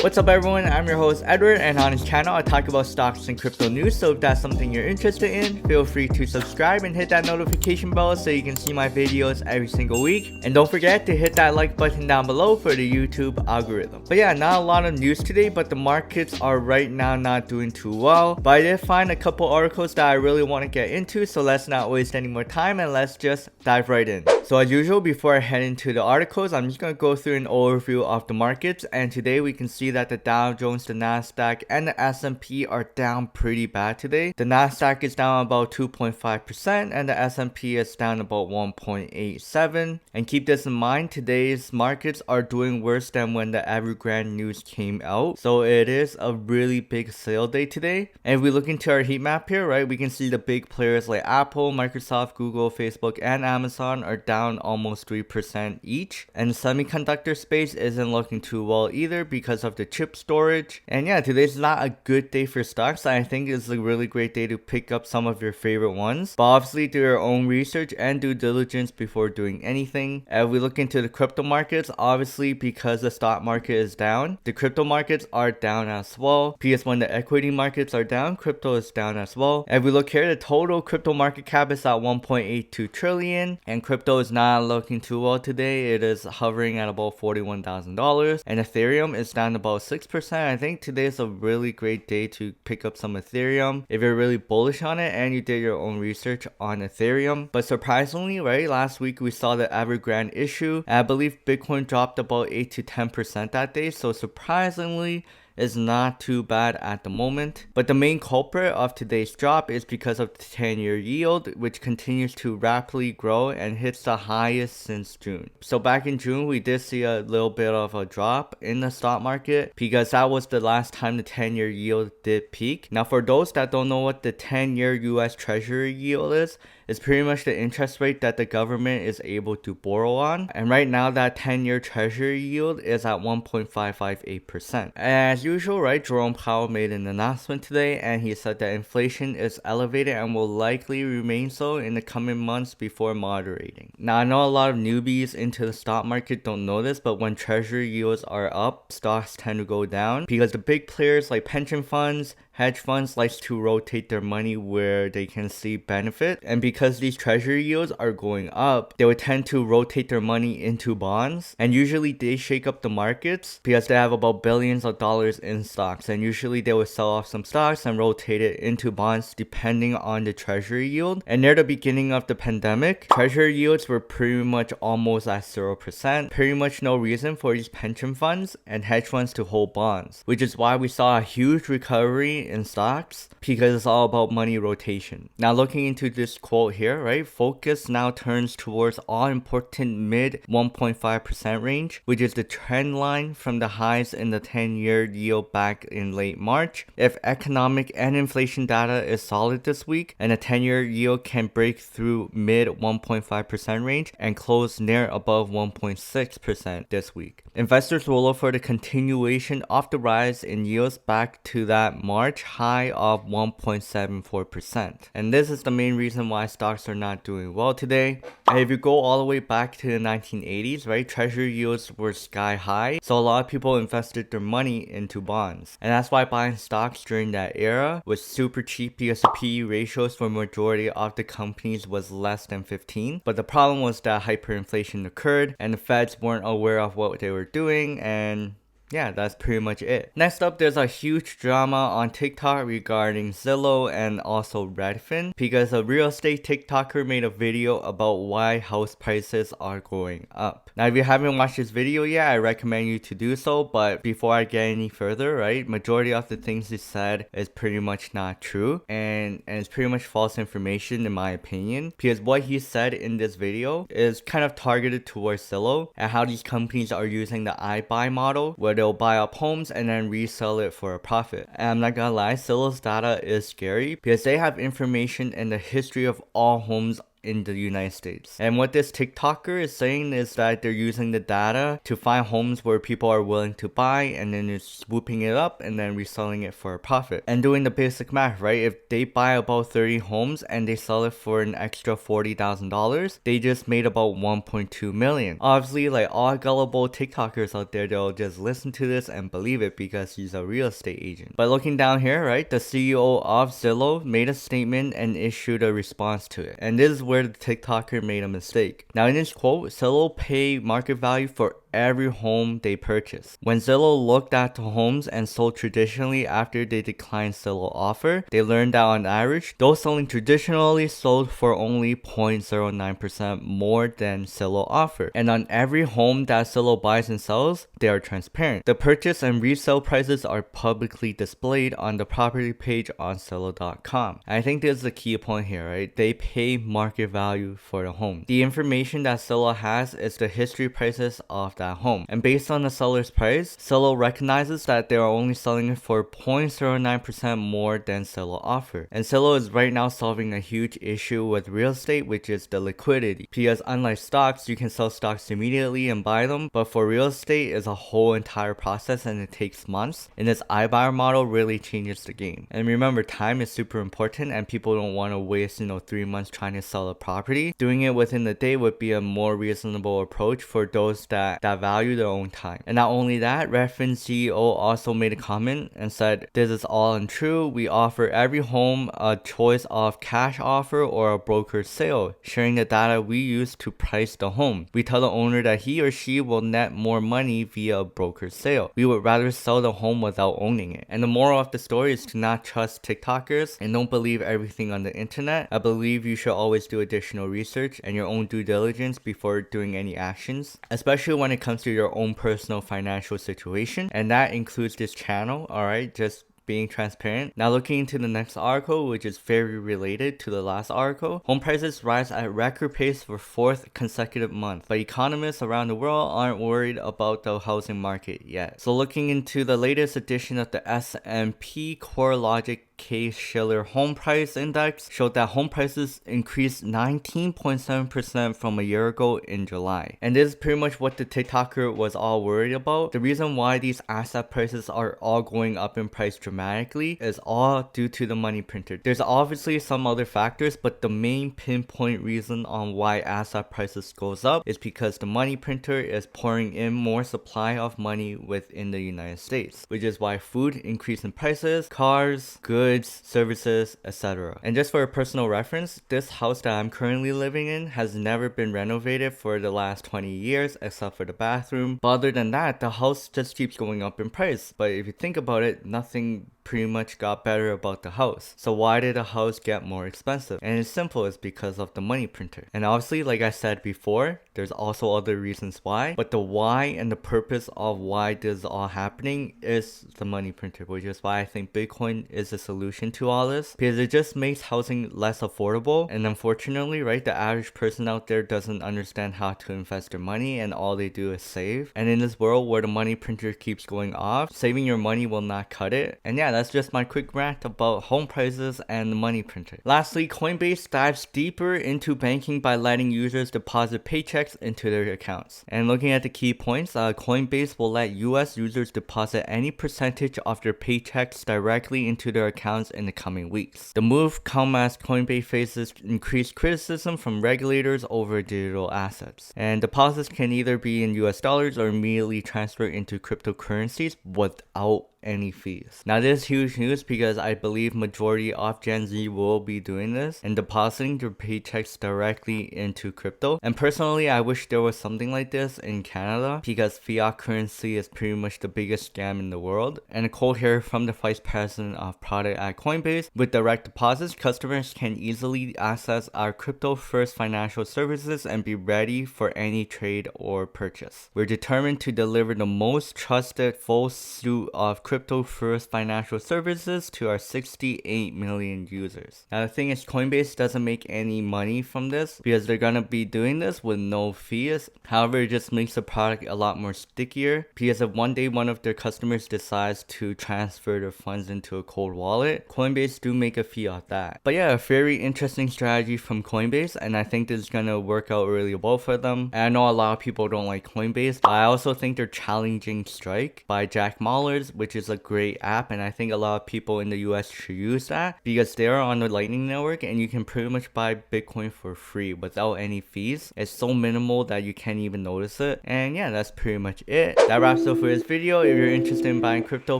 What's up everyone, I'm your host Edward, and on this channel I talk about stocks and crypto news. So if that's something you're interested in, feel free to subscribe and hit that notification bell so you can see my videos every single week. And don't forget to hit that like button down below for the YouTube algorithm. But yeah, not a lot of news today, but the markets are right now not doing too well. But I did find a couple articles that I really want to get into, so let's not waste any more time and let's just dive right in. So as usual, before I head into the articles, I'm just going to go through an overview of the markets, and today we can see that the Dow Jones, the Nasdaq, and the S&P are down pretty bad today. The Nasdaq is down about 2.5% and the S&P is down about 1.87. And keep this in mind, today's markets are doing worse than when the Evergrande news came out. So it is a really big sale day today. And if we look into our heat map here, right, we can see the big players like Apple, Microsoft, Google, Facebook, and Amazon are down almost 3% each. And the semiconductor space isn't looking too well either because of the chip storage. And yeah, today's not a good day for stocks. I think it's a really great day to pick up some of your favorite ones, but obviously do your own research and due diligence before doing anything. If we look into the crypto markets, obviously because the stock market is down, the crypto markets are down as well. Because when the equity markets are down, crypto is down as well. If we look here, the total crypto market cap is at 1.82 trillion, and crypto is not looking too well today. It is hovering at about $41,000, and Ethereum is down about 6%. I think today is a really great day to pick up some Ethereum if you're really bullish on it and you did your own research on Ethereum. But surprisingly, right, last week we saw the Evergrande issue, and I believe Bitcoin dropped about 8 to 10% that day. So surprisingly, is not too bad at the moment. But the main culprit of today's drop is because of the 10-year yield, which continues to rapidly grow and hits the highest since June. So back in June, we did see a little bit of a drop in the stock market because that was the last time the 10-year yield did peak. Now for those that don't know what the 10-year US Treasury Yield is, it's pretty much the interest rate that the government is able to borrow on. And right now that 10-year Treasury Yield is at 1.558%. As usual, right, Jerome Powell made an announcement today and he said that inflation is elevated and will likely remain so in the coming months before moderating. Now I know a lot of newbies into the stock market don't know this, but when Treasury yields are up, stocks tend to go down because the big players like pension funds, hedge funds likes to rotate their money where they can see benefit, and because these treasury yields are going up, they would tend to rotate their money into bonds, and usually they shake up the markets because they have about billions of dollars in stocks, and usually they would sell off some stocks and rotate it into bonds depending on the treasury yield. And near the beginning of the pandemic, treasury yields were pretty much almost at 0%. Pretty much no reason for these pension funds and hedge funds to hold bonds, which is why we saw a huge recovery in stocks because it's all about money rotation. Now looking into this quote here, right, focus now turns towards all important mid 1.5% range, which is the trend line from the highs in the 10-year yield back in late March. If economic and inflation data is solid this week and the 10-year yield can break through mid 1.5% range and close near above 1.6% this week, investors will look for the continuation of the rise in yields back to that March high of 1.74%. And this is the main reason why stocks are not doing well today. And if you go all the way back to the 1980s, right, treasury yields were sky high, so a lot of people invested their money into bonds, and that's why buying stocks during that era was super cheap because the PE ratios for majority of the companies was less than 15. But the problem was that hyperinflation occurred and the feds weren't aware of what they were doing, and yeah, that's pretty much it. Next up, there's a huge drama on TikTok regarding Zillow and also Redfin because a real estate TikToker made a video about why house prices are going up. Now, if you haven't watched this video yet, I recommend you to do so, but before I get any further, right, majority of the things he said is pretty much not true, and it's pretty much false information in my opinion, because what he said in this video is kind of targeted towards Zillow and how these companies are using the iBuy model where they'll buy up homes and then resell it for a profit. And I'm not gonna lie, Zillow's data is scary because they have information in the history of all homes in the United States. And what this TikToker is saying is that they're using the data to find homes where people are willing to buy, and then they're swooping it up and then reselling it for a profit. And doing the basic math, right? If they buy about 30 homes and they sell it for an extra $40,000, they just made about 1.2 million. Obviously, like all gullible TikTokers out there, they'll just listen to this and believe it because he's a real estate agent. But looking down here, right, the CEO of Zillow made a statement and issued a response to it. And this is where the TikToker made a mistake. Now in this quote, Zillow pay market value for every home they purchase. When Zillow looked at the homes and sold traditionally after they declined Zillow offer, they learned that on average, those selling traditionally sold for only 0.09% more than Zillow offer. And on every home that Zillow buys and sells, they are transparent. The purchase and resale prices are publicly displayed on the property page on Zillow.com. I think this is the key point here, right? They pay market value for the home. The information that Zillow has is the history prices of that home. And based on the seller's price, Zillow recognizes that they are only selling it for 0.09% more than Zillow offer. And Zillow is right now solving a huge issue with real estate, which is the liquidity. Because unlike stocks, you can sell stocks immediately and buy them, but for real estate, it's a whole entire process and it takes months. And this iBuyer model really changes the game. And remember, time is super important and people don't want to waste 3 months trying to sell a property. Doing it within the day would be a more reasonable approach for those that value their own time. And not only that, Redfin CEO also made a comment and said, "This is all untrue. We offer every home a choice of cash offer or a broker sale, sharing the data we use to price the home. We tell the owner that he or she will net more money via a broker sale. We would rather sell the home without owning it." And the moral of the story is to not trust TikTokers and don't believe everything on the internet. I believe you should always do additional research and your own due diligence before doing any actions, especially when it comes to your own personal financial situation. And that includes this channel, alright? Just being transparent. Now looking into the next article, which is very related to the last article. Home prices rise at record pace for 4th consecutive month, but economists around the world aren't worried about the housing market yet. So looking into the latest edition of the S&P CoreLogic Case-Shiller Home Price Index showed that home prices increased 19.7% from a year ago in July. And this is pretty much what the TikToker was all worried about. The reason why these asset prices are all going up in price dramatically is all due to the money printer. There's obviously some other factors, but the main pinpoint reason on why asset prices goes up is because the money printer is pouring in more supply of money within the United States, which is why food increase in prices, cars, goods, services, etc. And just for a personal reference, this house that I'm currently living in has never been renovated for the last 20 years except for the bathroom. But other than that, the house just keeps going up in price. But if you think about it, nothing pretty much got better about the house. So why did the house get more expensive? And it's simple, it's because of the money printer. And obviously, like I said before, there's also other reasons why, but the why and the purpose of why this is all happening is the money printer, which is why I think Bitcoin is a solution to all this, because it just makes housing less affordable. And unfortunately, right, the average person out there doesn't understand how to invest their money and all they do is save. And in this world where the money printer keeps going off, saving your money will not cut it. And yeah, that's just my quick rant about home prices and the money printer. Lastly, Coinbase dives deeper into banking by letting users deposit paychecks into their accounts. And looking at the key points, Coinbase will let US users deposit any percentage of their paychecks directly into their accounts in the coming weeks. The move comes as Coinbase faces increased criticism from regulators over digital assets. And deposits can either be in US dollars or immediately transferred into cryptocurrencies without any fees. Now this is huge news because I believe majority of Gen Z will be doing this and depositing their paychecks directly into crypto. And personally, I wish there was something like this in Canada because fiat currency is pretty much the biggest scam in the world. And a quote here from the vice president of product at Coinbase: "With direct deposits, customers can easily access our crypto first financial services and be ready for any trade or purchase. We're determined to deliver the most trusted full suite of crypto-first financial services to our 68 million users. Now the thing is, Coinbase doesn't make any money from this because they're gonna be doing this with no fees. However, it just makes the product a lot more stickier because if one day one of their customers decides to transfer their funds into a cold wallet, Coinbase do make a fee off that. But yeah, a very interesting strategy from Coinbase, and I think this is gonna work out really well for them. And I know a lot of people don't like Coinbase, but I also think they're challenging Strike by Jack Mallers, which is a great app, and I think a lot of people in the US should use that because they're on the Lightning Network and you can pretty much buy Bitcoin for free without any fees. It's so minimal that you can't even notice it. And yeah, that's pretty much it. That wraps up for this video. If you're interested in buying crypto,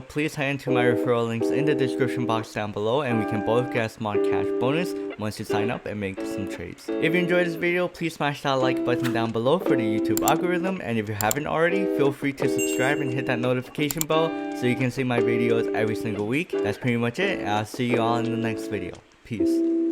please head into my referral links in the description box down below, and we can both get a small cash bonus once you sign up and make some trades. If you enjoyed this video, please smash that like button down below for the YouTube algorithm, and if you haven't already, feel free to subscribe and hit that notification bell so you can see my videos every single week. That's pretty much it, and I'll see you all in the next video. Peace.